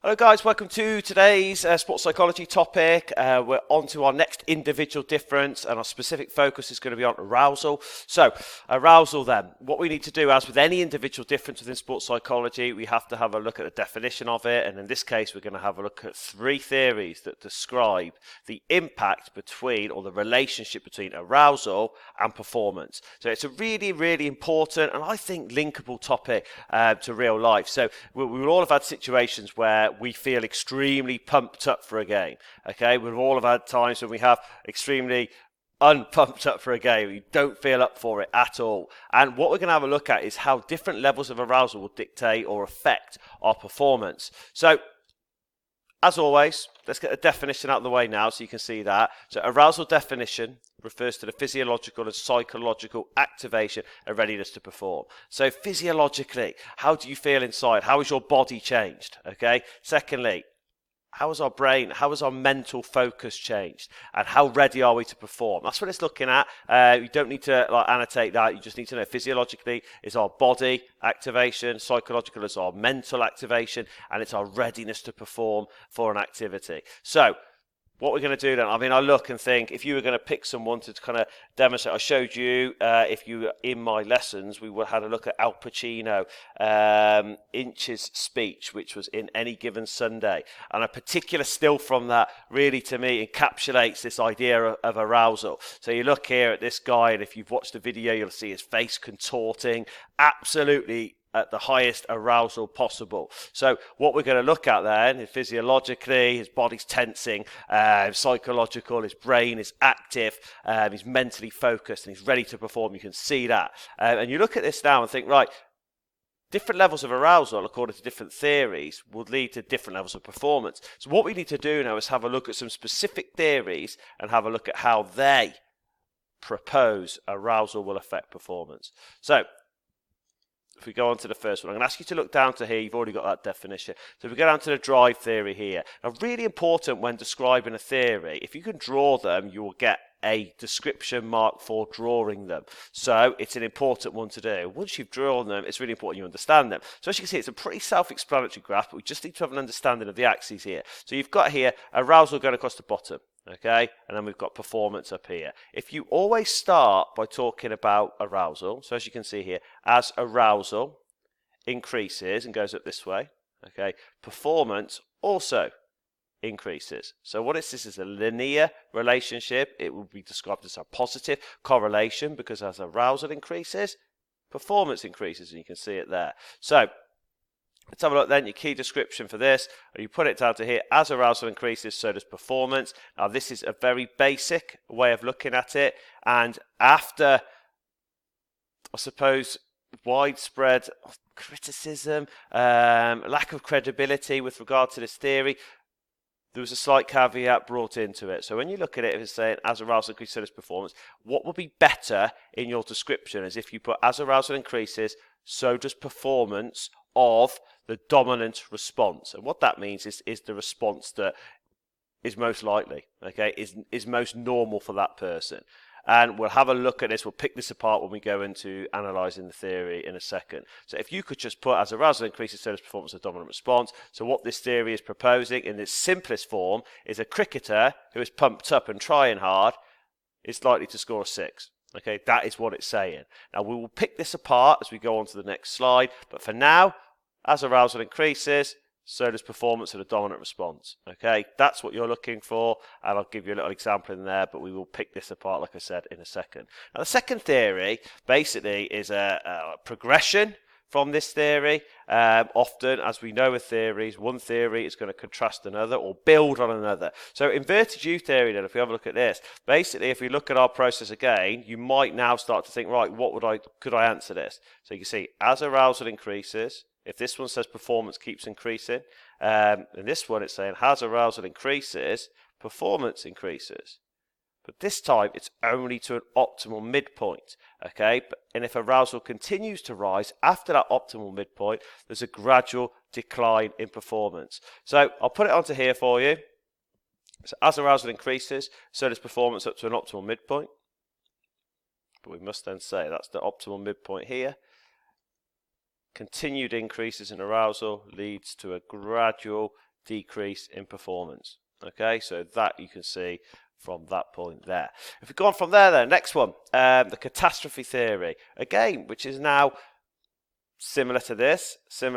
Hello guys, welcome to today's sports psychology topic. We're on to our next individual difference, and our specific focus is going to be on arousal. So, arousal then. What we need to do, as with any individual difference within sports psychology, we have to have a look at the definition of it, and in this case we're going to have a look at three theories that describe the impact between, or the relationship between, arousal and performance. So it's a really, really important and I think linkable topic to real life. So we will all have had situations where we feel extremely pumped up for a game. Okay, we've all have had times when we have extremely unpumped up for a game. We don't feel up for it at all. And what we're going to have a look at is how different levels of arousal will dictate or affect our performance. So, as always, let's get the definition out of the way now so you can see that. So, arousal definition refers to the physiological and psychological activation and readiness to perform. So physiologically, how do you feel inside? How is your body changed? Okay. Secondly, how is our brain, how is our mental focus changed? And how ready are we to perform? That's what it's looking at. You don't need to annotate that. You just need to know physiologically is our body activation, psychological is our mental activation, and it's our readiness to perform for an activity. So, what we're going to do then, I look and think, if you were going to pick someone to kind of demonstrate, I showed you, if you were in my lessons, we had a look at Al Pacino, Inch's speech, which was in Any Given Sunday. And a particular still from that really, to me, encapsulates this idea of arousal. So you look here at this guy, and if you've watched the video, you'll see his face contorting, absolutely at the highest arousal possible. So what we're going to look at then is physiologically, his body's tensing, psychological, his brain is active, he's mentally focused, and he's ready to perform. You can see that. And you look at this now and think, right, different levels of arousal, according to different theories, will lead to different levels of performance. So what we need to do now is have a look at some specific theories and have a look at how they propose arousal will affect performance. So, if we go on to the first one, I'm going to ask you to look down to here. You've already got that definition. So if we go down to the drive theory here. Now, really important when describing a theory, if you can draw them, you will get a description mark for drawing them. So it's an important one to do. Once you've drawn them, it's really important you understand them. So as you can see, it's a pretty self-explanatory graph, but we just need to have an understanding of the axes here. So you've got here arousal going across the bottom. Okay, and then we've got performance up here. If you always start by talking about arousal, so as you can see here, as arousal increases and goes up this way, okay, performance also increases. So what is this? Is a linear relationship. It will be described as a positive correlation because as arousal increases, performance increases, and you can see it there. So let's have a look then, your key description for this, or you put it down to here, as arousal increases, so does performance. Now this is a very basic way of looking at it, and after, I suppose, widespread criticism, lack of credibility with regard to this theory, there was a slight caveat brought into it. So when you look at it, it's saying as arousal increases, so does performance. What would be better in your description is if you put as arousal increases, so does performance of the dominant response. And what that means is the response that is most likely, okay, is most normal for that person. And we'll have a look at this, we'll pick this apart when we go into analysing the theory in a second. So if you could just put as arousal increases, so does performance of the dominant response. So what this theory is proposing in its simplest form is a cricketer who is pumped up and trying hard is likely to score a 6. Okay, that is what it's saying. Now, we will pick this apart as we go on to the next slide. But for now, as arousal increases, so does performance of the dominant response. Okay, that's what you're looking for. And I'll give you a little example in there, but we will pick this apart, like I said, in a second. Now, the second theory basically is a progression from this theory. Often, as we know with theories, one theory is going to contrast another or build on another. So inverted U theory then, if we have a look at this, basically if we look at our process again, you might now start to think, right, could I answer this? So you can see as arousal increases, if this one says performance keeps increasing, in this one it's saying as arousal increases, performance increases. But this time, it's only to an optimal midpoint, okay? And if arousal continues to rise after that optimal midpoint, there's a gradual decline in performance. So I'll put it onto here for you. So as arousal increases, so does performance up to an optimal midpoint. But we must then say that's the optimal midpoint here. Continued increases in arousal leads to a gradual decrease in performance. Okay, so that you can see from that point there. If we go on from there, then next one, the catastrophe theory, again, which is now similar to this in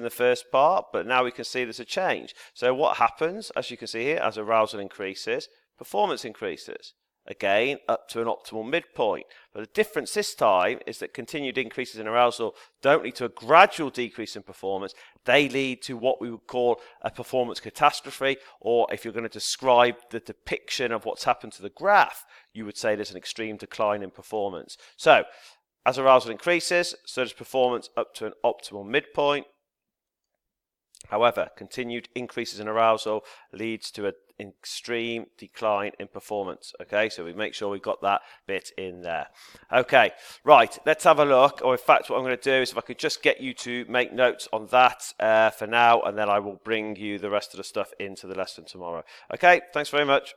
the first part, but now we can see there's a change. So what happens, as you can see here, as arousal increases, performance increases. Again, up to an optimal midpoint. But the difference this time is that continued increases in arousal don't lead to a gradual decrease in performance. They lead to what we would call a performance catastrophe, or if you're going to describe the depiction of what's happened to the graph, you would say there's an extreme decline in performance. So, as arousal increases, so does performance up to an optimal midpoint. However, continued increases in arousal leads to an extreme decline in performance. Okay, so we make sure we've got that bit in there. Okay, right, let's have a look. Or in fact, what I'm going to do is if I could just get you to make notes on that for now, and then I will bring you the rest of the stuff into the lesson tomorrow. Okay, thanks very much.